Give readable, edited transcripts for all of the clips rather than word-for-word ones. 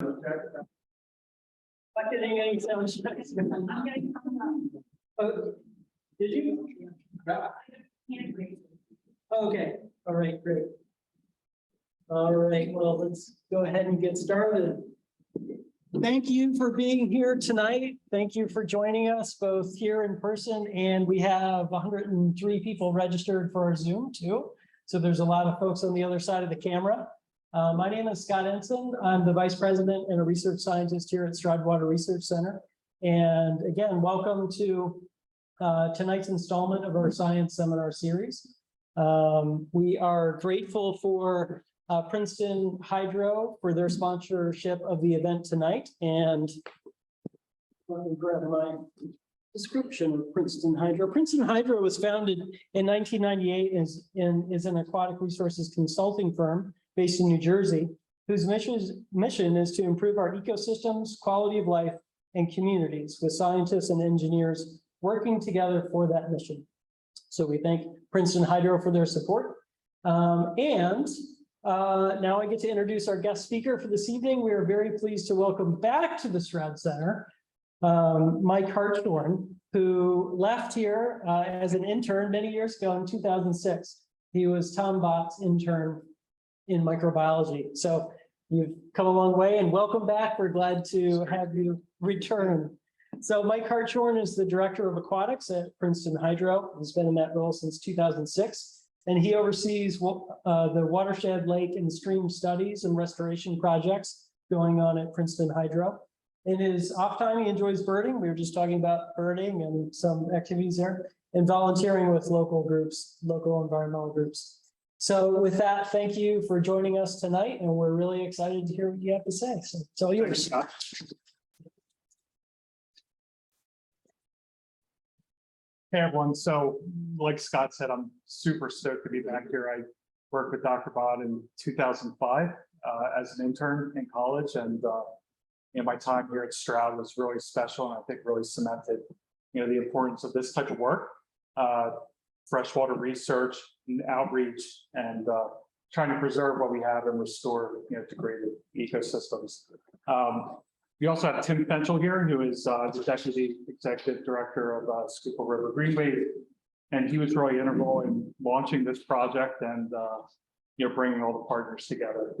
Not getting any sound checks. Oh, did you? Okay, all right, great. All right, well, let's go ahead and get started. Thank you for being here tonight. Thank you for joining us both here in person, and we have 103 people registered for our Zoom too. So there's a lot of folks on the other side of the camera. My name is Scott Ensign. I'm the Vice President and a Research Scientist here at Stroud Water Research Center. And again, welcome to tonight's installment of our Science Seminar Series. We are grateful for Princeton Hydro for their sponsorship of the event tonight. And let me grab my description of Princeton Hydro. Princeton Hydro was founded in 1998 and is an aquatic resources consulting firm based in New Jersey, whose mission is to improve our ecosystems, quality of life, and communities with scientists and engineers working together for that mission. So we thank Princeton Hydro for their support. Now I get to introduce our guest speaker for this evening. We are very pleased to welcome back to the Stroud Center, Mike Hartshorne, who left here as an intern many years ago in 2006. He was Tom Bott's intern in microbiology. So you've come a long way and welcome back. We're glad to have you return. So Mike Hartshorne is the Director of Aquatics at Princeton Hydro. He's been in that role since 2006. And he oversees the watershed, lake, and stream studies and restoration projects going on at Princeton Hydro. In his off time, he enjoys birding. We were just talking about birding and some activities there, and volunteering with local groups, local environmental groups. So with that, thank you for joining us tonight, and we're really excited to hear what you have to say. So it's all yours. Hey everyone, so like Scott said, I'm super stoked to be back here. I worked with Dr. Bott in 2005 as an intern in college, and my time here at Stroud was really special, and I think really cemented the importance of this type of work, freshwater research and outreach, and trying to preserve what we have and restore degraded ecosystems. We also have Tim Fenchel here, who is the Deputy Executive Director of Schuylkill River Greenway, and he was really integral in launching this project and bringing all the partners together.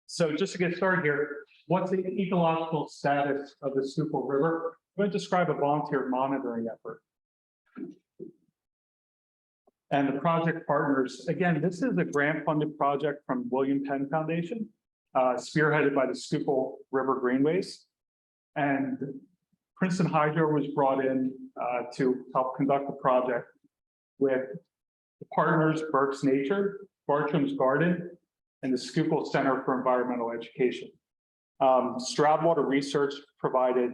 So just to get started here, what's the ecological status of the Schuylkill River? I'm going to describe a volunteer monitoring effort. And the project partners, again, this is a grant-funded project from William Penn Foundation, spearheaded by the Schuylkill River Greenways. And Princeton Hydro was brought in to help conduct the project with the partners Burke's Nature, Bartram's Garden, and the Schuylkill Center for Environmental Education. Stroud Water Research provided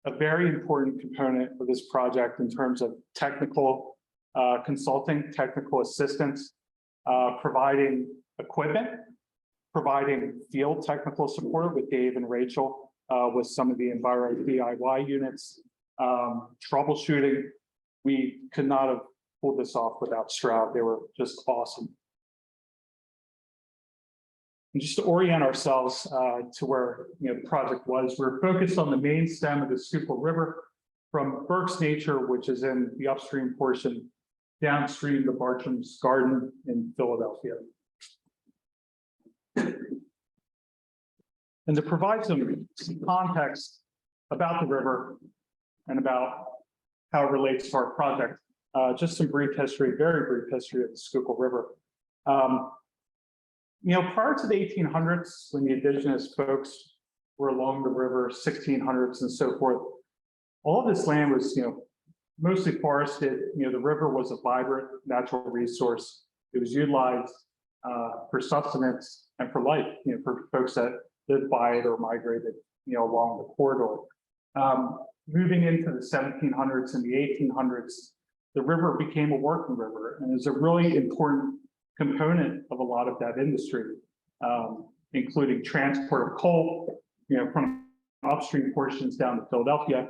a very important component of this project in terms of technical consulting, technical assistance, providing equipment, providing field technical support with Dave and Rachel with some of the Enviro DIY units, troubleshooting. We could not have pulled this off without Stroud. They were just awesome. And just to orient ourselves to where the project was, we're focused on the main stem of the Schuylkill River from Burke's Nature, which is in the upstream portion, downstream to Bartram's Garden in Philadelphia. And to provide some context about the river and about how it relates to our project, just some brief history, very brief history of the Schuylkill River. Prior to the 1800s, when the indigenous folks were along the river, 1600s and so forth, all of this land was, mostly forested. The river was a vibrant natural resource. It was utilized for sustenance and for life, for folks that lived by it or migrated, along the corridor. Moving into the 1700s and the 1800s, the river became a working river, and is a really important component of a lot of that industry, including transport of coal, from upstream portions down to Philadelphia,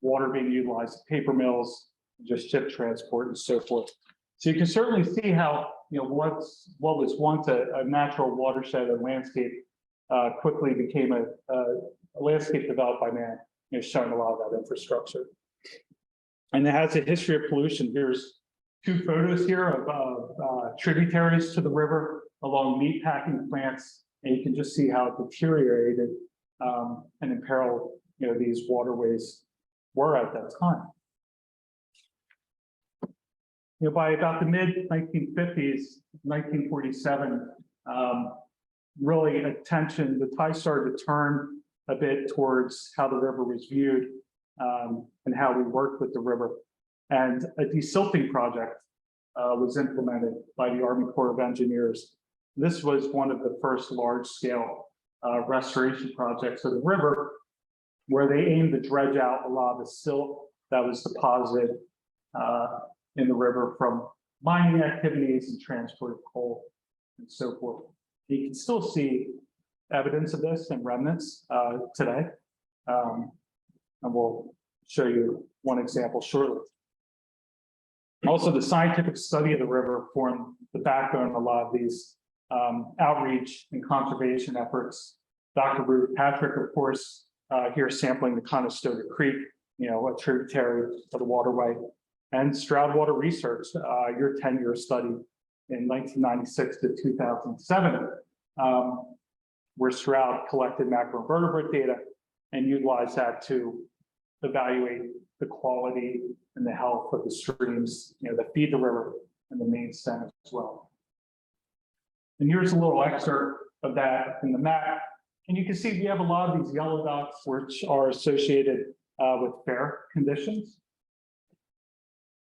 water being utilized at paper mills, just ship transport and so forth. So you can certainly see how what was once a natural watershed and landscape quickly became a landscape developed by man, showing a lot of that infrastructure. And it has a history of pollution. Here's two photos here of tributaries to the river along meatpacking plants, and you can just see how it deteriorated and imperiled, these waterways were at that time. By about the mid-1950s, 1947, really the tide started to turn a bit towards how the river was viewed and how we worked with the river. And a desilting project was implemented by the Army Corps of Engineers. This was one of the first large-scale restoration projects of the river, where they aimed to dredge out a lot of the silt that was deposited in the river from mining activities and transport of coal and so forth. You can still see evidence of this and remnants today. And we'll show you one example shortly. Also, the scientific study of the river formed the backbone of a lot of these outreach and conservation efforts. Dr. Ruth Patrick, of course, here sampling the Conestoga Creek, a tributary of the waterway, and Stroud Water Research, your 10-year study in 1996 to 2007, where Stroud collected macroinvertebrate data and utilized that to evaluate the quality and the health of the streams, that feed the river and the main stem as well. And here's a little excerpt of that in the map. And you can see we have a lot of these yellow dots which are associated with fair conditions.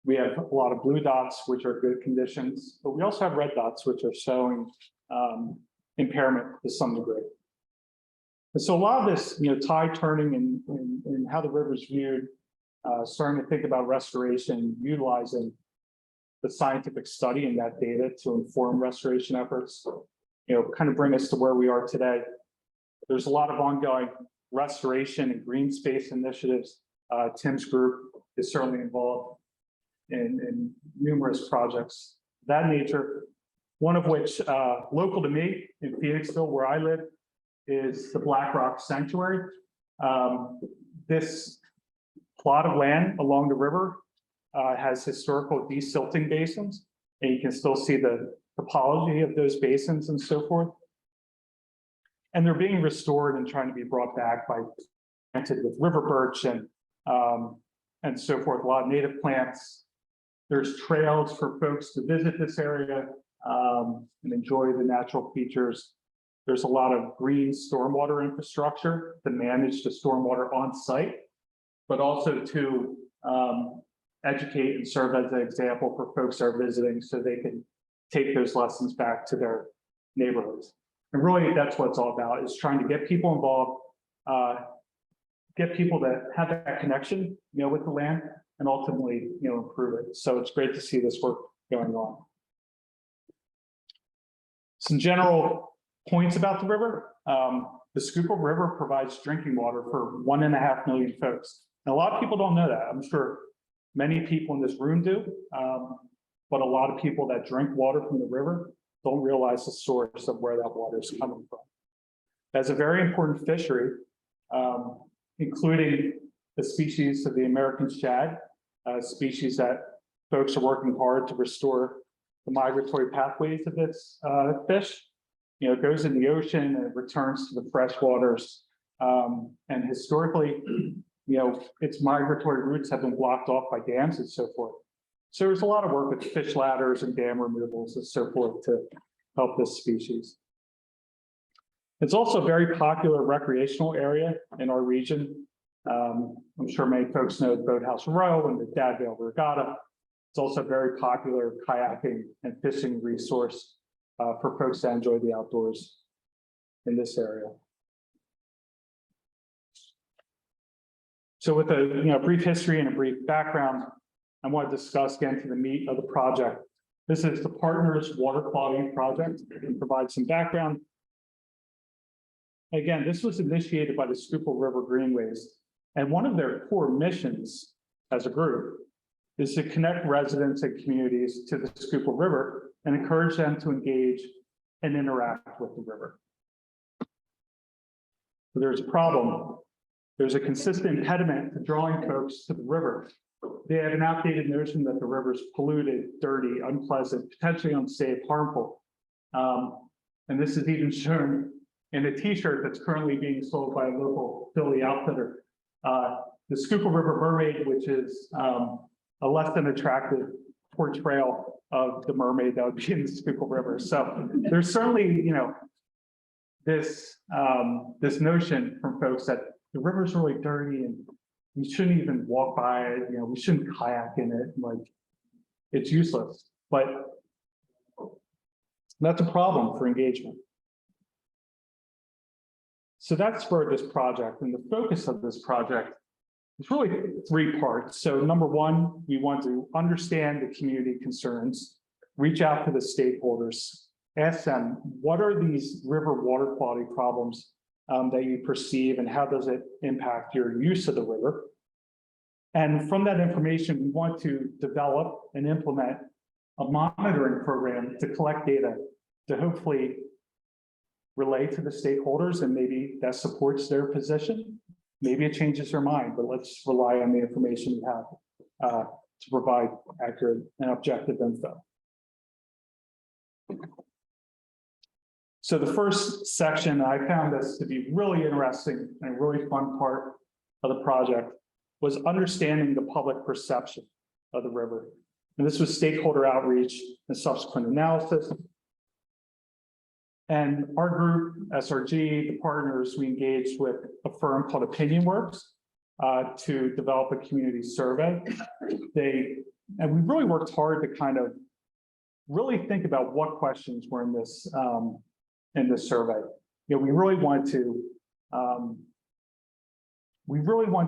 We have a lot of blue dots, which are good conditions, but we also have red dots, which are showing impairment to some degree. And so a lot of this, tide turning and how the river is viewed, starting to think about restoration, utilizing the scientific study and that data to inform restoration efforts, kind of bring us to where we are today. There's a lot of ongoing restoration and green space initiatives. Tim's group is certainly involved in numerous projects of that nature, one of which local to me in Phoenixville, where I live, is the Black Rock Sanctuary. This plot of land along the river has historical desilting basins, and you can still see the topology of those basins and so forth. And they're being restored and trying to be brought back by planted with river birch and so forth, a lot of native plants. There's trails for folks to visit this area and enjoy the natural features. There's a lot of green stormwater infrastructure to manage the stormwater on site, but also to educate and serve as an example for folks that are visiting so they can take those lessons back to their neighborhoods. And really, that's what it's all about, is trying to get people involved, get people that have that connection, with the land, and ultimately, improve it. So it's great to see this work going on. Some general points about the river. The Schuylkill River provides drinking water for 1.5 million folks. And a lot of people don't know that. I'm sure many people in this room do, but a lot of people that drink water from the river don't realize the source of where that water is coming from. That's a very important fishery, including the species of the American shad, a species that folks are working hard to restore the migratory pathways of this fish. It goes in the ocean and it returns to the freshwaters. And historically, its migratory routes have been blocked off by dams and so forth. So there's a lot of work with fish ladders and dam removals and so forth to help this species. It's also a very popular recreational area in our region. I'm sure many folks know the Boathouse Row and the Dadvale Regatta. It's also a very popular kayaking and fishing resource for folks that enjoy the outdoors in this area. So with a brief history and a brief background, I want to discuss again to the meat of the project. This is the Partners Water Quality Project, and provide some background. Again, this was initiated by the Schuylkill River Greenways, and one of their core missions as a group is to connect residents and communities to the Schuylkill River and encourage them to engage and interact with the river. But there's a problem. There's a consistent impediment to drawing folks to the river. They have an outdated notion that the river's polluted, dirty, unpleasant, potentially unsafe, harmful. And this is even shown in a t-shirt that's currently being sold by a local Philly outfitter. The Schuylkill River mermaid, which is a less than attractive portrayal of the mermaid that would be in the Schuylkill River. So there's certainly, this this notion from folks that the river's really dirty and we shouldn't even walk by it, we shouldn't kayak in it, like it's useless. But that's a problem for engagement. So that's for this project, and the focus of this project is really 3 parts. So number 1, we want to understand the community concerns, reach out to the stakeholders, ask them, what are these river water quality problems that you perceive and how does it impact your use of the river? And from that information, we want to develop and implement a monitoring program to collect data to hopefully relay to the stakeholders, and maybe that supports their position. Maybe it changes their mind, but let's rely on the information we have to provide accurate and objective info. So the first section, I found this to be really interesting and a really fun part of the project, was understanding the public perception of the river. And this was stakeholder outreach and subsequent analysis. And our group, SRG, the partners, we engaged with a firm called OpinionWorks to develop a community survey. And we really worked hard to kind of really think about what questions were in this survey. We really wanted to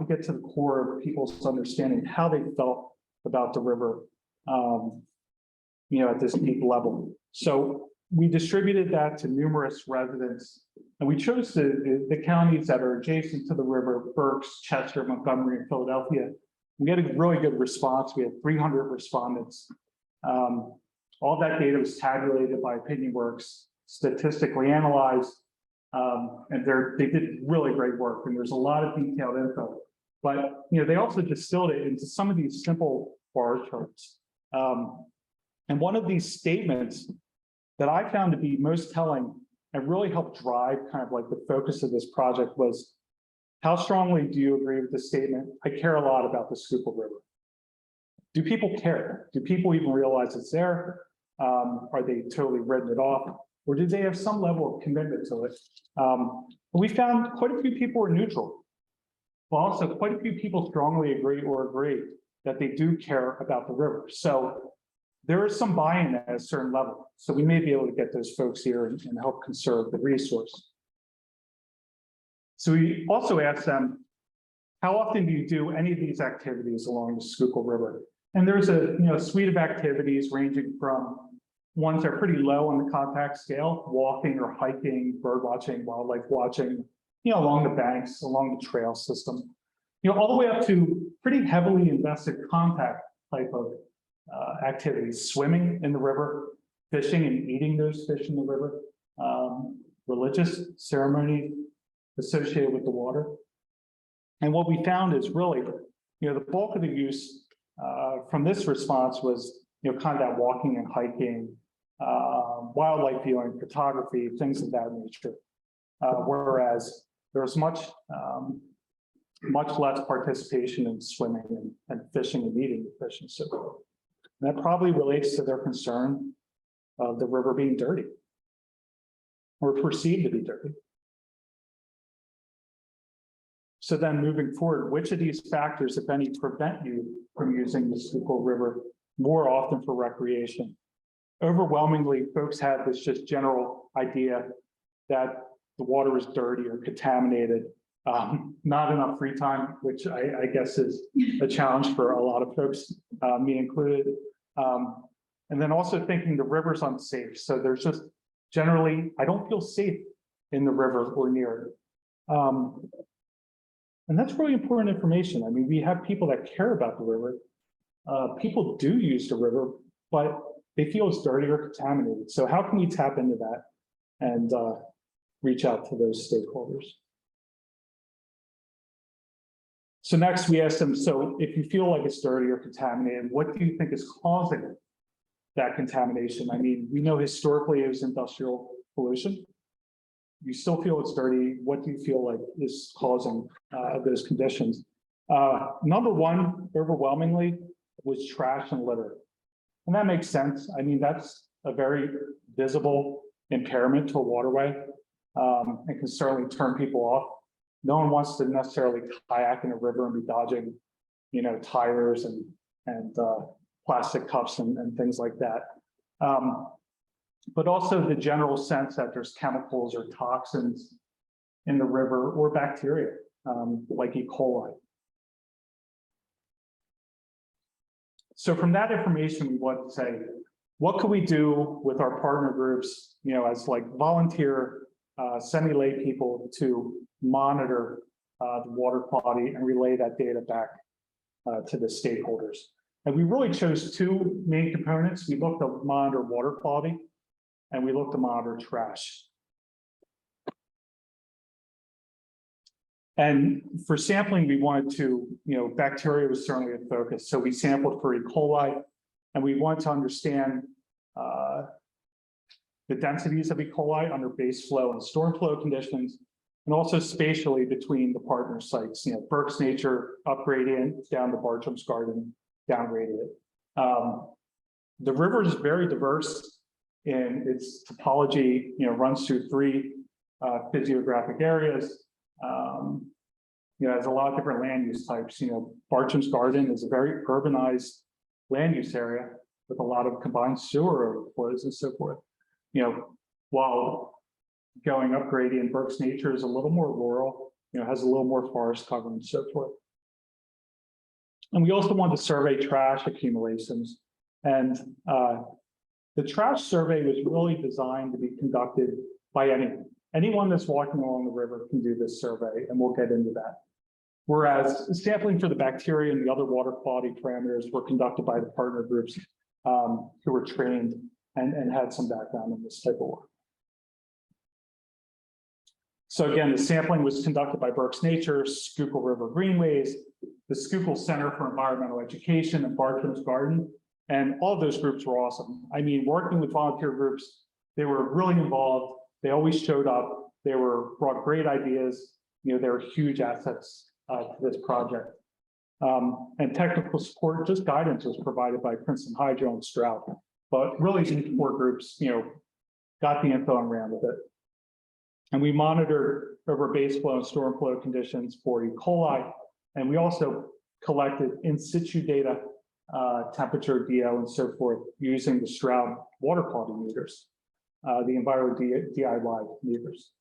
get to the core of people's understanding how they felt about the river, at this deep level. So we distributed that to numerous residents, and we chose the counties that are adjacent to the river: Berks, Chester, Montgomery, and Philadelphia. We had a really good response. We had 300 respondents. All that data was tabulated by OpinionWorks, statistically analyzed, and they did really great work. And there's a lot of detailed info. But they also distilled it into some of these simple bar charts. And one of these statements that I found to be most telling and really helped drive kind of like the focus of this project was, how strongly do you agree with the statement, "I care a lot about the Schuylkill River"? Do people care? Do people even realize it's there? Are they totally written it off? Or do they have some level of commitment to it? We found quite a few people were neutral, but also quite a few people strongly agree that they do care about the river. So there is some buy-in at a certain level. So we may be able to get those folks here and help conserve the resource. So we also asked them, how often do you do any of these activities along the Schuylkill River? And there's a suite of activities ranging from ones that are pretty low on the contact scale: walking or hiking, bird watching, wildlife watching, along the banks, along the trail system, all the way up to pretty heavily invested contact type of activities: swimming in the river, fishing and eating those fish in the river, religious ceremony associated with the water. And what we found is really, the bulk of the use from this response was, kind of that walking and hiking, wildlife viewing, photography, things of that nature. Whereas there was much less participation in swimming and fishing and eating the fish and so forth. And that probably relates to their concern of the river being dirty or perceived to be dirty. So then moving forward, which of these factors, if any, prevent you from using the Schuylkill River more often for recreation? Overwhelmingly, folks had this just general idea that the water is dirty or contaminated, not enough free time, which I guess is a challenge for a lot of folks, me included. And then also thinking the river's unsafe. So there's just generally, I don't feel safe in the river or near it. And that's really important information. I mean, we have people that care about the river. People do use the river, but they feel it's dirty or contaminated. So how can we tap into that and reach out to those stakeholders? So next we asked them, so if you feel like it's dirty or contaminated, what do you think is causing that contamination? I mean, we know historically it was industrial pollution. You still feel it's dirty. What do you feel like is causing those conditions? Number one, overwhelmingly, was trash and litter. And that makes sense. I mean, that's a very visible impairment to a waterway and can certainly turn people off. No one wants to necessarily kayak in a river and be dodging, you know, tires and plastic cups and things like that. But also the general sense that there's chemicals or toxins in the river or bacteria like E. coli. So from that information, we want to say, what could we do with our partner groups, you know, as like volunteer semi-lay people to monitor the water quality and relay that data back to the stakeholders. And we really chose two main components. We looked to monitor water quality and we looked to monitor trash. And for sampling, we wanted to, you know, bacteria was certainly a focus. So we sampled for E. coli and we wanted to understand the densities of E. coli under base flow and storm flow conditions, and also spatially between the partner sites, you know, Burke's Nature, up gradient, down to Bartram's Garden, down gradient. The river is very diverse in its topology, you know, runs through three physiographic areas. You know, has a lot of different land use types. You know, Bartram's Garden is a very urbanized land use area with a lot of combined sewer overflows and so forth. You know, while going up gradient, Burke's Nature is a little more rural, you know, has a little more forest cover and so forth. And we also wanted to survey trash accumulations. And the trash survey was really designed to be conducted by anyone. Anyone that's walking along the river can do this survey, and we'll get into that. Whereas sampling for the bacteria and the other water quality parameters were conducted by the partner groups who were trained and had some background in this type of work. So again, the sampling was conducted by Burke's Nature, Schuylkill River Greenways, the Schuylkill Center for Environmental Education, and Bartram's Garden. And all of those groups were awesome. I mean, working with volunteer groups, they were really involved. They always showed up. They brought great ideas. You know, they were huge assets to this project. And technical support, just guidance, was provided by Princeton Hydro and Stroud. But really, these four groups, you know, got the info and ran with it. And we monitored over base flow and storm flow conditions for E. coli. And we also collected in situ data, temperature, DO, and so forth, using the Stroud water quality meters, the Enviro DIY meters.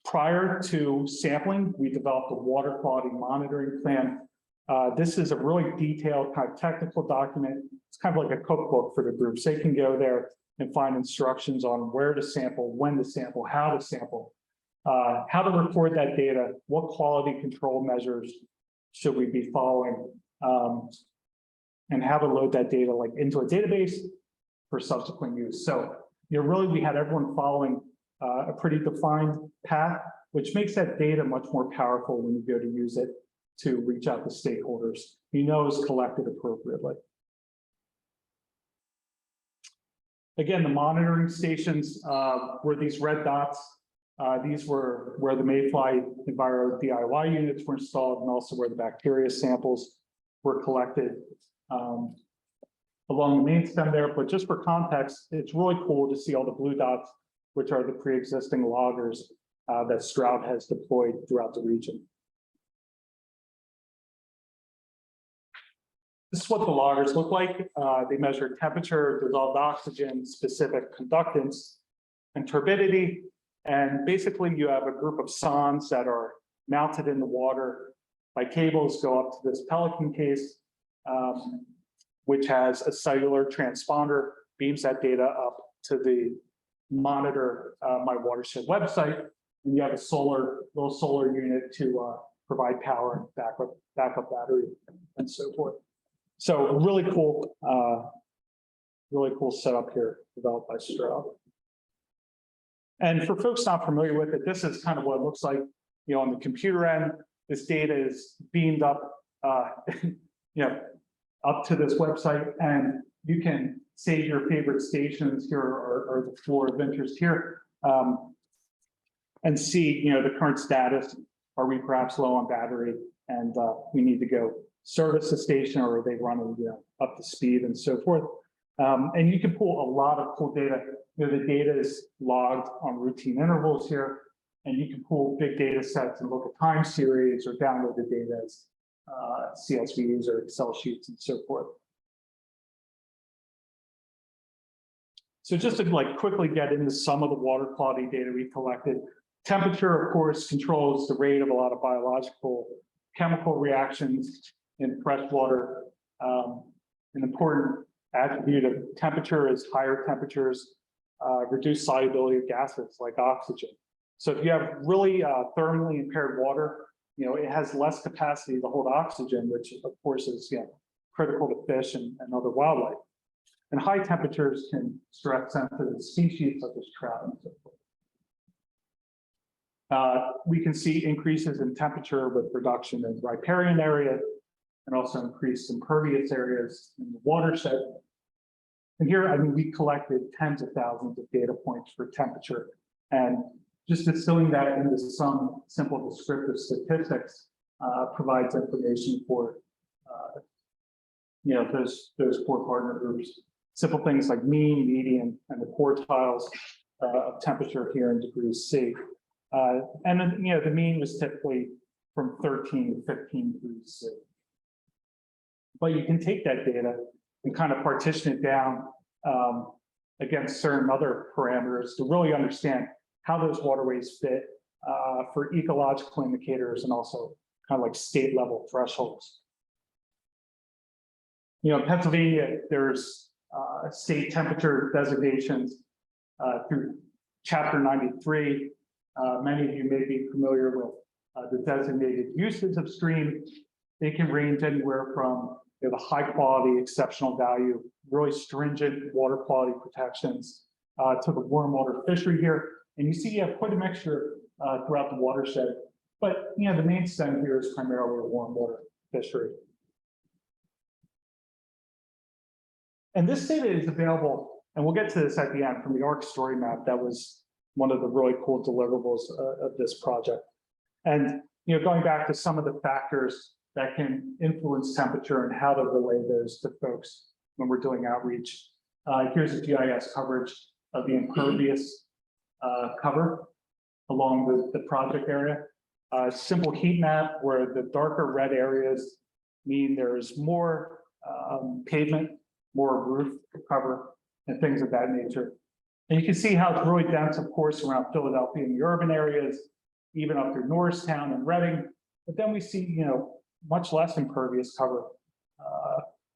Prior to sampling, we developed a water quality monitoring plan. This is a really detailed kind of technical document. It's kind of like a cookbook for the groups. They can go there and find instructions on where to sample, when to sample, how to sample, how to record that data, what quality control measures should we be following, and how to load that data like into a database for subsequent use. So, you know, really we had everyone following a pretty defined path, which makes that data much more powerful when you go to use it to reach out to stakeholders. You know, it's collected appropriately. Again, the monitoring stations were these red dots. These were where the Mayfly Enviro DIY units were installed, and also where the bacteria samples were collected along the main stem there. But just for context, it's really cool to see all the blue dots, which are the pre-existing loggers that Stroud has deployed throughout the region. This is what the loggers look like. They measure temperature, dissolved oxygen, specific conductance, and turbidity. And basically, you have a group of sondes that are mounted in the water by cables, go up to this Pelican case, which has a cellular transponder, beams that data up to the Monitor My Watershed website. And you have a little solar unit to provide power and backup battery and so forth. So really cool setup here developed by Stroud. And for folks not familiar with it, this is kind of what it looks like, you know, on the computer end. this data is beamed up, up to this website, and you can save your favorite stations here or the floor of interest here, and see, the current status. Are we perhaps low on battery, and we need to go service the station, or are they running up to speed and so forth? And you can pull a lot of cool data. The data is logged on routine intervals here, and you can pull big data sets and look at time series or download the data as CSVs or Excel sheets and so forth. So just to quickly get into some of the water quality data we collected. Temperature, of course, controls the rate of a lot of biological chemical reactions in fresh water. An important attribute of temperature is higher temperatures reduce solubility of gases like oxygen. So if you have really thermally impaired water, it has less capacity to hold oxygen, which of course is critical to fish and other wildlife. And high temperatures can stress sensitive species such as trout and so forth. We can see increases in temperature with reduction in riparian area and also increased impervious areas in the watershed. And here, we collected tens of thousands of data points for temperature, and just distilling that into some simple descriptive statistics provides information for those four partner groups. Simple things like mean, median, and the quartiles of temperature here in degrees C. And then, the mean was typically from 13 to 15 degrees C. But you can take that data and kind of partition it down against certain other parameters to really understand how those waterways fit for ecological indicators and also kind of like state level thresholds. In Pennsylvania, there's state temperature designations through Chapter 93. Many of you may be familiar with the designated uses of stream. They can range anywhere from the high quality, exceptional value, really stringent water quality protections to the warm water fishery here. And you see you have quite a mixture throughout the watershed. But the main stem here is primarily a warm water fishery. And this data is available, and we'll get to this at the end, from the ARC story map. That was one of the really cool deliverables of this project. And going back to some of the factors that can influence temperature and how to relay those to folks when we're doing outreach. Here's a GIS coverage of the impervious cover along the project area. Simple heat map where the darker red areas mean there's more pavement, more roof cover, and things of that nature. And you can see how it's really dense, of course, around Philadelphia and the urban areas, even up through Norristown and Reading. But then we see, much less impervious cover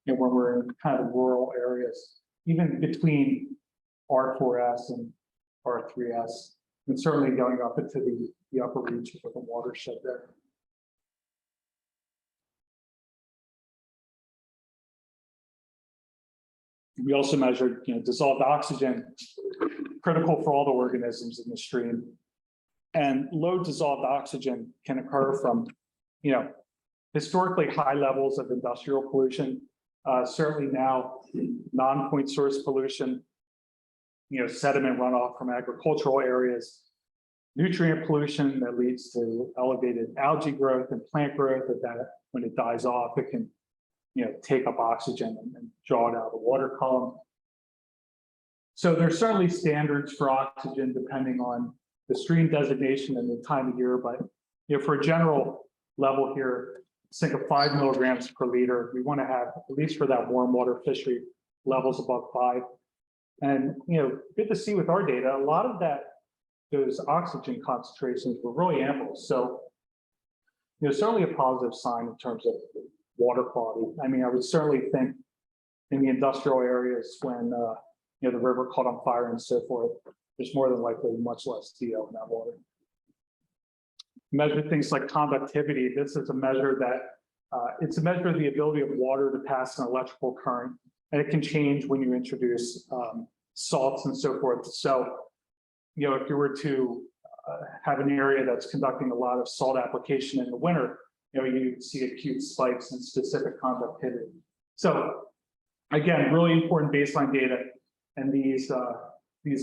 when we're in kind of rural areas, even between R4S and R3S, and certainly going up into the upper reaches of the watershed there. We also measured, dissolved oxygen, critical for all the organisms in the stream. And low dissolved oxygen can occur from, historically high levels of industrial pollution, certainly now non-point source pollution, sediment runoff from agricultural areas, nutrient pollution that leads to elevated algae growth and plant growth. That when it dies off, it can take up oxygen and draw it out of the water column. So there's certainly standards for oxygen depending on the stream designation and the time of year, but for a general level here, think of 5 milligrams per liter. We want to have, at least for that warm water fishery, levels above 5. And good to see with our data, a lot of those oxygen concentrations were really ample. So certainly a positive sign in terms of water quality. I would certainly think in the industrial areas when the river caught on fire and so forth, there's more than likely much less DO in that water. Measure things like conductivity. This is a measure that it's a measure of the ability of water to pass an electrical current, and it can change when you introduce salts and so forth. So, if you were to have an area that's conducting a lot of salt application in the winter, you see acute spikes in specific conductivity. So again, really important baseline data, and these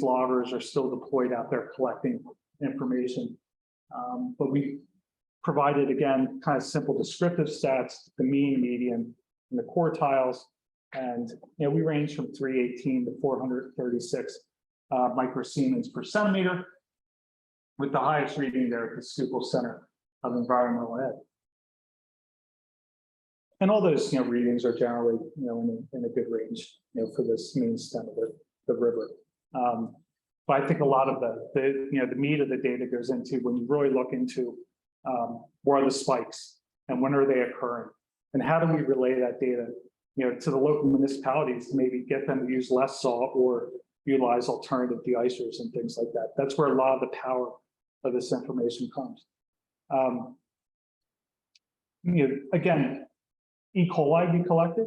loggers are still deployed out there collecting information. But we provided, again, kind of simple descriptive stats, the mean, median, and the quartiles. And we range from 318 to 436 microsiemens per centimeter, with the highest reading there at the Schuylkill Center of Environmental Ed. And all those readings are generally in a good range for this mean stem of the river. But I think a lot of the meat of the data goes into when you really look into where are the spikes and when are they occurring, and how do we relay that data to the local municipalities to maybe get them to use less salt or utilize alternative de-icers and things like that. That's where a lot of the power of this information comes. Again, E. coli we collected,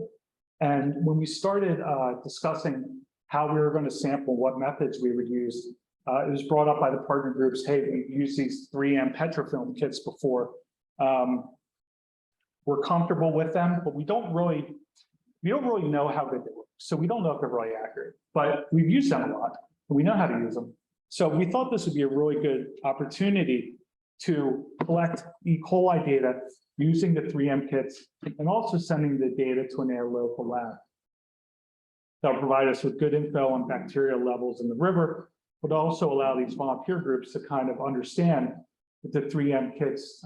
and when we started discussing how we were going to sample, what methods we would use, it was brought up by the partner groups. Hey, we've used these 3M petrofilm kits before. We're comfortable with them, but we don't really know how good they work. So we don't know if they're really accurate, but we've used them a lot and we know how to use them. So we thought this would be a really good opportunity to collect E. coli data using the 3M kits and also sending the data to an air local lab. That'll provide us with good info on bacterial levels in the river, but also allow these volunteer groups to kind of understand that the 3M kits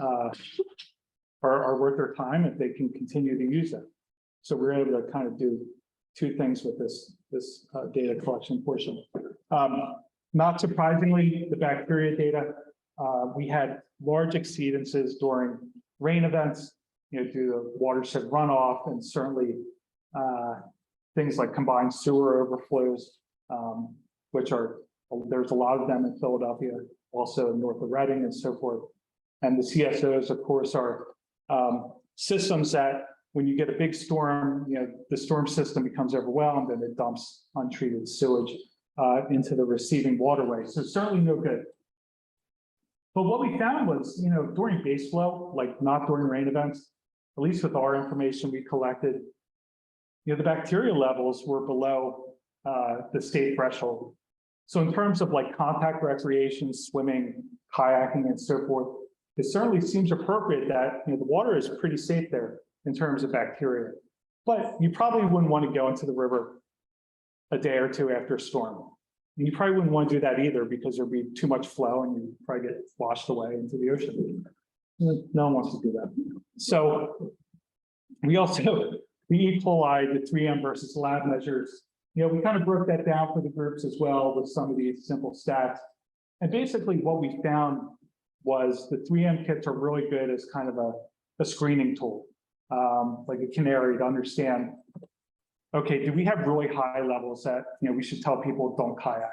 are worth their time if they can continue to use them. So we're able to kind of do two things with this data collection portion. Not surprisingly, the bacteria data, we had large exceedances during rain events, due to watershed runoff, and certainly things like combined sewer overflows, which there's a lot of them in Philadelphia, also north of Reading and so forth. And the CSOs, of course, are systems that when you get a big storm, the storm system becomes overwhelmed and it dumps untreated sewage into the receiving waterway. So certainly no good. But what we found was, during base flow, like not during rain events, at least with our information we collected, the bacterial levels were below the state threshold. So in terms of like contact recreation, swimming, kayaking, and so forth, it certainly seems appropriate that the water is pretty safe there in terms of bacteria. But you probably wouldn't want to go into the river a day or two after a storm. And you probably wouldn't want to do that either because there'd be too much flow and you'd probably get washed away into the ocean. No one wants to do that. So we also, the E. coli, the 3M versus lab measures, we kind of broke that down for the groups as well with some of these simple stats. And basically what we found was the 3M kits are really good as kind of a screening tool, like a canary, to understand, okay, do we have really high levels that we should tell people don't kayak?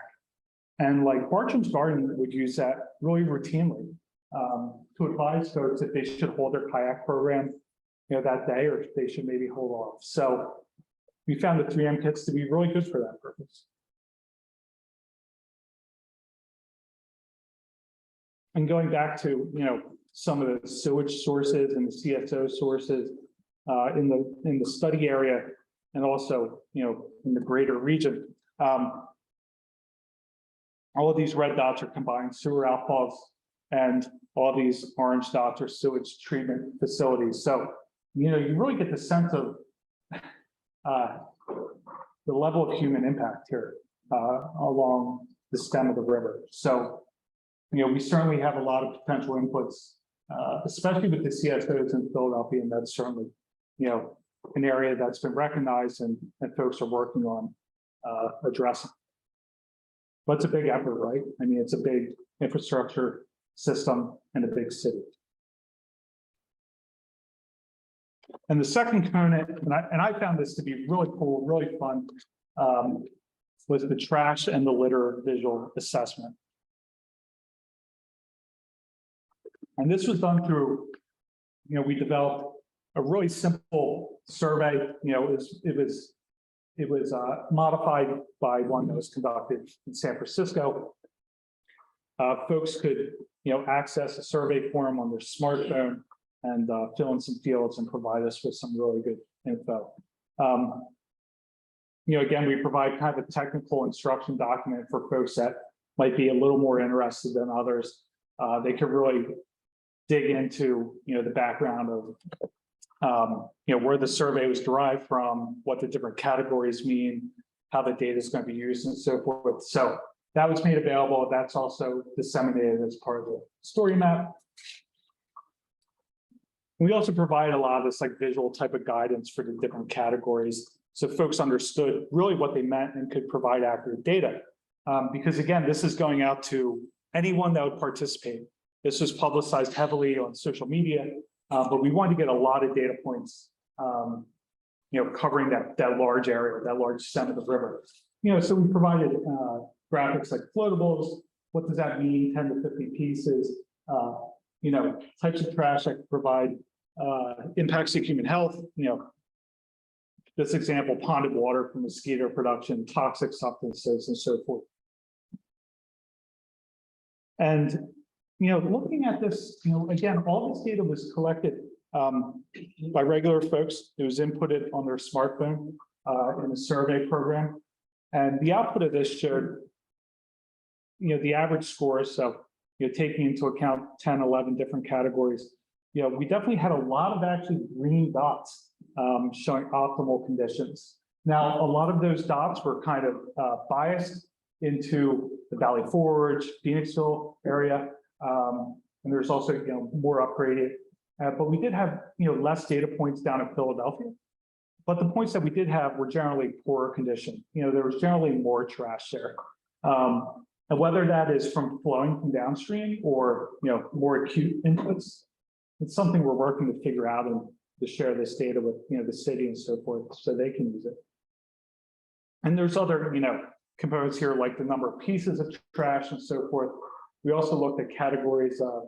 And like Bartram's Garden would use that really routinely to advise folks if they should hold their kayak program that day, or if they should maybe hold off. So we found the 3M kits to be really good for that purpose. And going back to some of the sewage sources and the CSO sources in the study area, and also in the greater region, all of these red dots are combined sewer outfalls, and all these orange dots are sewage treatment facilities. So you really get the sense of the level of human impact here along the stem of the river. So we certainly have a lot of potential inputs, especially with the CSOs in Philadelphia, and that's certainly an area that's been recognized and folks are working on addressing. But it's a big effort, right? I mean, it's a big infrastructure system and a big city. And the second component, and I found this to be really cool, really fun, was the trash and the litter visual assessment. And this was done through, we developed a really simple survey. It was modified by one that was conducted in San Francisco. folks could, access a survey form on their smartphone and fill in some fields and provide us with some really good info. Again, we provide kind of a technical instruction document for folks that might be a little more interested than others. They could really dig into, the background of, where the survey was derived from, what the different categories mean, how the data is going to be used, and so forth. So that was made available. That's also disseminated as part of the story map. We also provide a lot of this like visual type of guidance for the different categories, so folks understood really what they meant and could provide accurate data. Because again, this is going out to anyone that would participate. This was publicized heavily on social media, but we wanted to get a lot of data points, covering that large area, that large extent of the river. So we provided graphics like floatables. What does that mean? 10 to 50 pieces. Types of trash that provide impacts to human health. This example, ponded water from mosquito production, toxic substances, and so forth. And looking at this, again, all this data was collected by regular folks. It was inputted on their smartphone in the survey program, and the output of this showed, the average score. So, taking into account 10, 11 different categories, we definitely had a lot of actually green dots showing optimal conditions. Now, a lot of those dots were kind of biased into the Valley Forge, Phoenixville area. And there's also, more upgraded, but we did have, less data points down in Philadelphia. But the points that we did have were generally poorer condition. There was generally more trash there. And whether that is from flowing from downstream or, more acute inputs, it's something we're working to figure out and to share this data with, the city and so forth, so they can use it. And there's other, components here, like the number of pieces of trash and so forth. We also looked at categories of,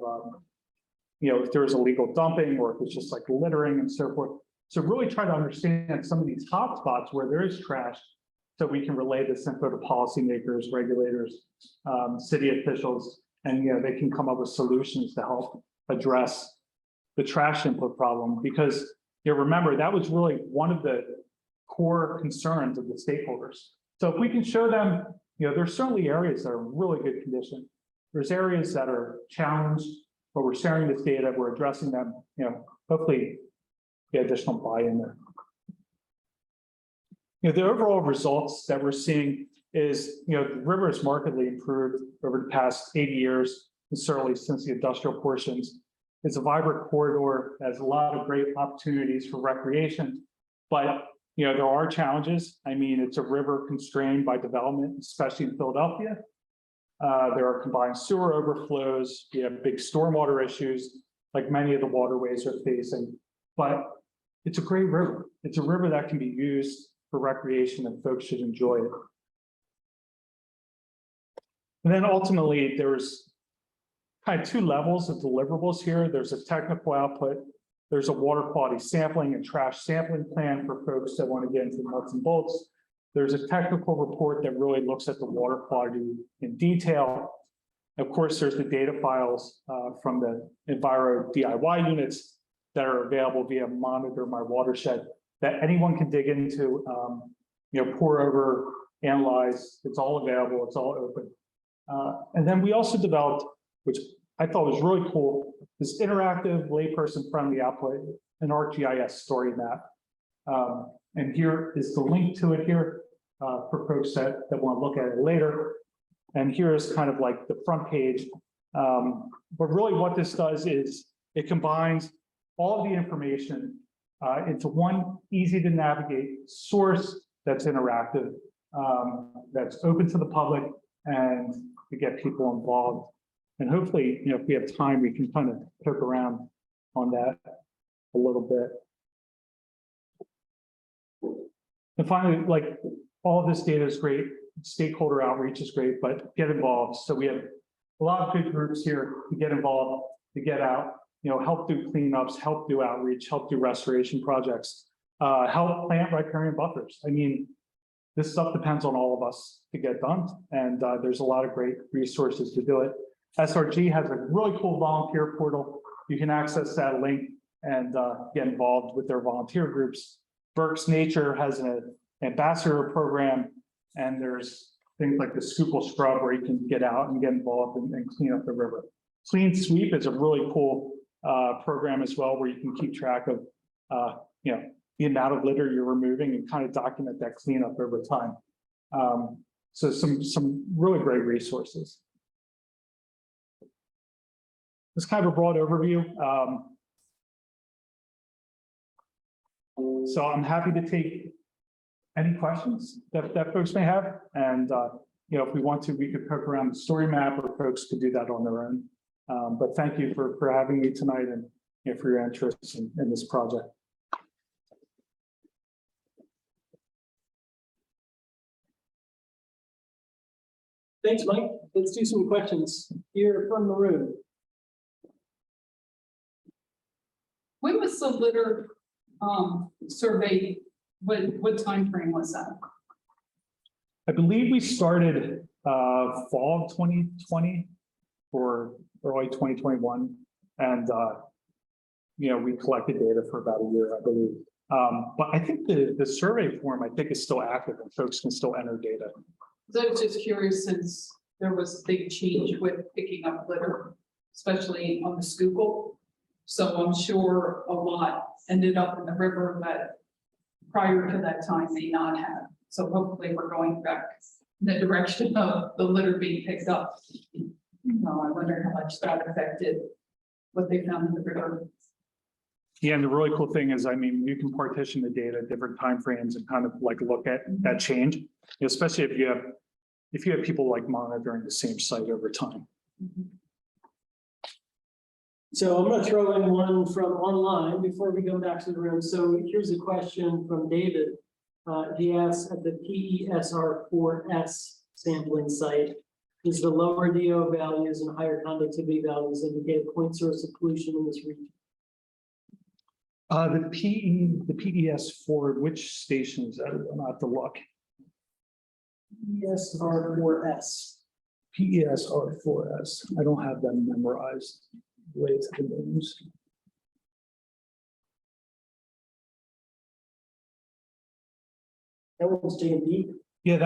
if there was illegal dumping or if it's just like littering and so forth. So really try to understand some of these hot spots where there is trash, so we can relay this info to policymakers, regulators, city officials, and they can come up with solutions to help address the trash input problem. Because remember, that was really one of the core concerns of the stakeholders. So if we can show them, there's certainly areas that are in really good condition. There's areas that are challenged, but we're sharing this data, we're addressing them, hopefully get additional buy-in there. The overall results that we're seeing is, the river has markedly improved over the past 80 years, and certainly since the industrial portions. It's a vibrant corridor, has a lot of great opportunities for recreation, but there are challenges. I mean, it's a river constrained by development, especially in Philadelphia. There are combined sewer overflows. We have big stormwater issues, like many of the waterways are facing. But it's a great river. It's a river that can be used for recreation, and folks should enjoy it. And then ultimately, there's kind of two levels of deliverables here. There's a technical output. There's a water quality sampling and trash sampling plan for folks that want to get into the nuts and bolts. There's a technical report that really looks at the water quality in detail. Of course, there's the data files from the Enviro DIY units that are available via Monitor My Watershed that anyone can dig into, pour over, analyze. It's all available. It's all open. And then we also developed, which I thought was really cool, this interactive, layperson-friendly output, an ArcGIS story map. And here is the link to it here for folks that want to look at it later. And here's kind of like the front page. But really what this does is it combines all of the information into one easy to navigate source that's interactive, that's open to the public, and to get people involved. And hopefully, if we have time, we can kind of poke around on that a little bit. And finally, like, all of this data is great. Stakeholder outreach is great, but get involved. So we have a lot of good groups here to get involved, to get out, help do cleanups, help do outreach, help do restoration projects, help plant riparian buffers. I mean, this stuff depends on all of us to get done. And there's a lot of great resources to do it. SRG has a really cool volunteer portal. You can access that link and get involved with their volunteer groups. Berks Nature has an ambassador program, and there's things like the Schuylkill Scrub where you can get out and get involved and clean up the river. Clean Sweep is a really cool program as well, where you can keep track of the amount of litter you're removing and kind of document that cleanup over time. So some really great resources. It's kind of a broad overview. So I'm happy to take any questions that folks may have. And if we want to, we could poke around the story map, or folks could do that on their own. But thank you for having me tonight, and for your interest in this project. Thanks, Mike. Let's do some questions here from the room. When was the litter survey? What time frame was that? I believe we started fall of 2020 or early 2021, and we collected data for about a year, I believe. But I think the survey form, I think, is still active, and folks can still enter data. So I was just curious, since there was a big change with picking up litter, especially on the Schuylkill. So I'm sure a lot ended up in the river that prior to that time may not have. So hopefully we're going back in the direction of the litter being picked up. I wonder how much that affected what they found in the river. Yeah, and the really cool thing is, you can partition the data at different timeframes and kind of like look at that change, especially if you have people like monitoring the same site over time. So I'm going to throw in one from online before we go back to the room. So here's a question from David. He asks, at the PESR4S sampling site, is the lower DO values and higher conductivity values indicate a point source of pollution in this region? The PES4, which station is that? I'll have to look. PESR4S. PESR4S. I don't have them memorized. Related to the names. That one's J&D. Yeah,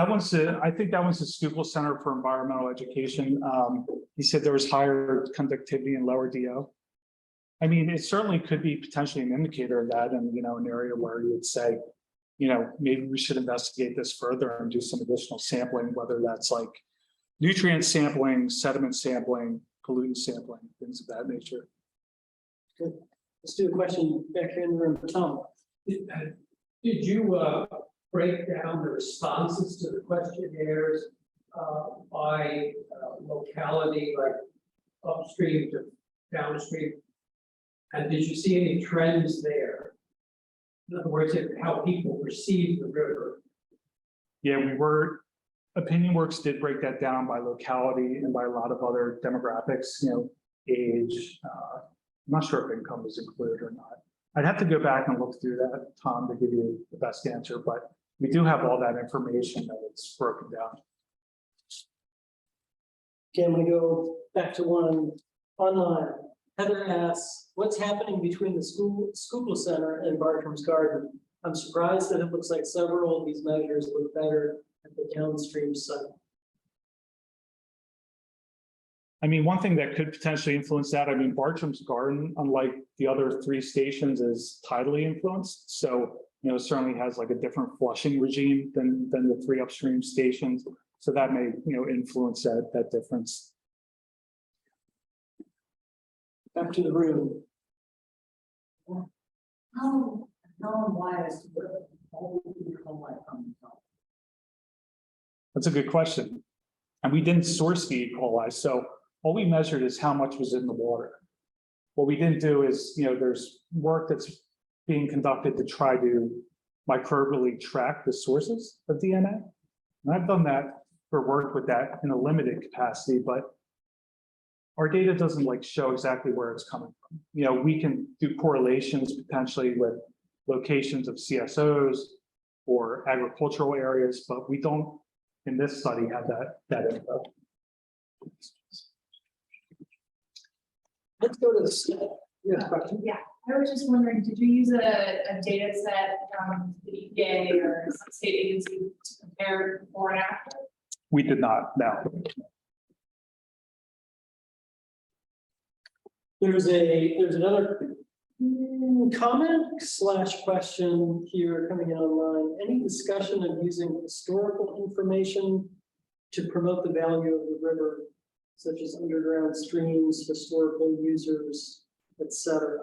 I think that one's the Schuylkill Center for Environmental Education. He said there was higher conductivity and lower DO. It certainly could be potentially an indicator of that, and an area where you would say, maybe we should investigate this further and do some additional sampling, whether that's like nutrient sampling, sediment sampling, pollutant sampling, things of that nature. Good. Let's do a question back here in the room. Tom. Did you break down the responses to the questionnaires by locality, like upstream to downstream? And did you see any trends there? In other words, how people perceive the river? Yeah, OpinionWorks did break that down by locality and by a lot of other demographics, age. I'm not sure if income was included or not. I'd have to go back and look through that, Tom, to give you the best answer, but we do have all that information that it's broken down. Okay, I'm going to go back to one online. Heather asks, what's happening between the Schuylkill Center and Bartram's Garden? I'm surprised that it looks like several of these measures look better at the downstream site. One thing that could potentially influence that, Bartram's Garden, unlike the other three stations, is tidally influenced. So, it certainly has like a different flushing regime than the three upstream stations. So that may, influence that difference. Back to the room. How unbiased would all the coli come from? That's a good question. And we didn't source the E. coli. So all we measured is how much was in the water. What we didn't do is, there's work that's being conducted to try to microbially track the sources of DNA. And I've done that or worked with that in a limited capacity, but our data doesn't show exactly where it's coming from. We can do correlations potentially with locations of CSOs or agricultural areas, but we don't in this study have that info. let's go to the. Yeah, question. Yeah, I was just wondering, did you use a data set from the EPA or some state agency to compare before and after? We did not, no. There's another comment / question here coming in online. Any discussion of using historical information to promote the value of the river, such as underground streams, historical users, etc.?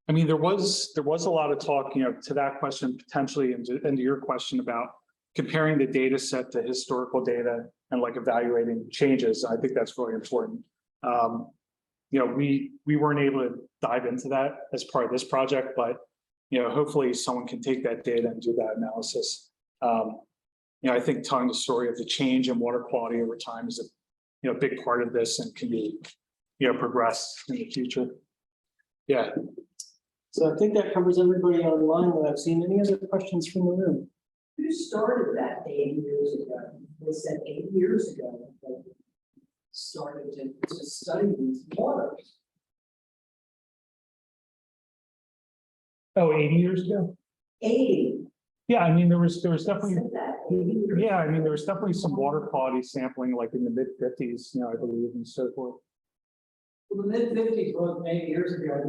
I mean, there was a lot of talk, to that question potentially, and to your question about comparing the data set to historical data and like evaluating changes. I think that's really important. We weren't able to dive into that as part of this project, but hopefully someone can take that data and do that analysis. I think telling the story of the change in water quality over time is a big part of this and can be progressed in the future. Yeah. So I think that covers everybody online that I've seen. Any other questions from the room? Who started that 8 years ago? They said 8 years ago, they started to study these waters. Oh, 80 years ago? 80. Yeah, I mean, there was definitely, Said that 80 years yeah, I mean, there was definitely some water quality sampling like in the mid 50s, I believe, and so forth. Well, the mid-50s wasn't 8 years ago.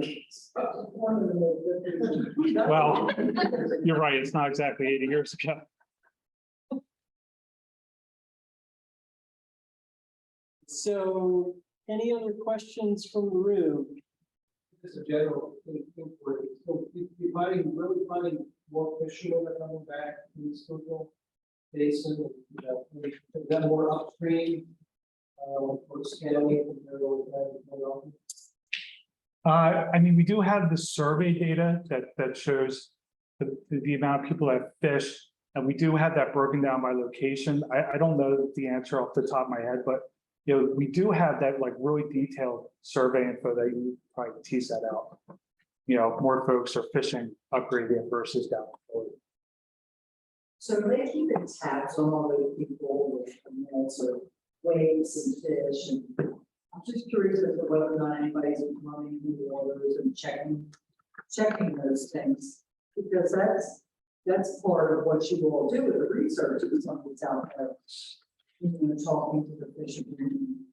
One of the mid-50s. Well, you're right, it's not exactly 80 years ago. So any other questions from the room? Just a general inquiry. So you're really finding more fish oil coming back in the Schuylkill Basin, is that more upstream? Or scaling compared with that? I mean, we do have the survey data that shows the amount of people that fish, and we do have that broken down by location. I don't know the answer off the top of my head, but we do have that like really detailed survey info that you probably tease that out. More folks are fishing up gradient versus down. So they keep tabs on all those people with amounts of waves and fish, and I'm just curious as to whether or not anybody's running in the waters and checking those things, because that's part of what you all do with the research is something's out there, talking to the fishermen.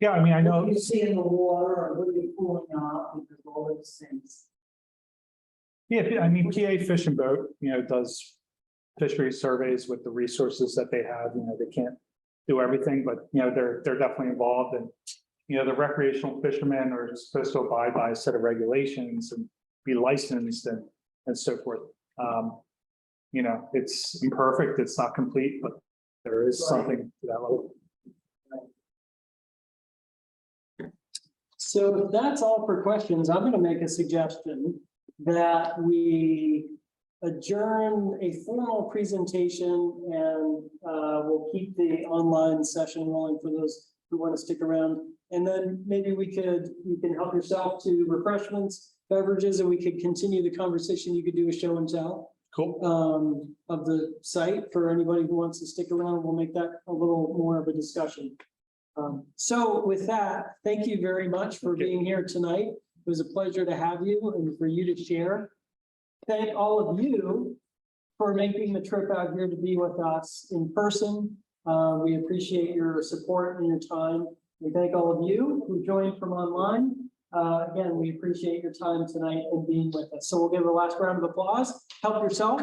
Yeah, I mean, I know. What do you see in the water, or what are you pulling up, because all those things. Yeah, I mean, PA Fish and Boat, does fishery surveys with the resources that they have. They can't do everything, but they're definitely involved, and the recreational fishermen are supposed to abide by a set of regulations and be licensed and so forth. It's imperfect, it's not complete, but there is something to that level. So if that's all for questions, I'm going to make a suggestion that we adjourn a formal presentation, and we'll keep the online session rolling for those who want to stick around. And then maybe you can help yourself to refreshments, beverages, and we could continue the conversation. You could do a show and tell. Cool. Of the site for anybody who wants to stick around. We'll make that a little more of a discussion. So with that, thank you very much for being here tonight. It was a pleasure to have you and for you to share. Thank all of you for making the trip out here to be with us in person. We appreciate your support and your time. We thank all of you who joined from online. Again, we appreciate your time tonight and being with us. So we'll give a last round of applause. Help yourself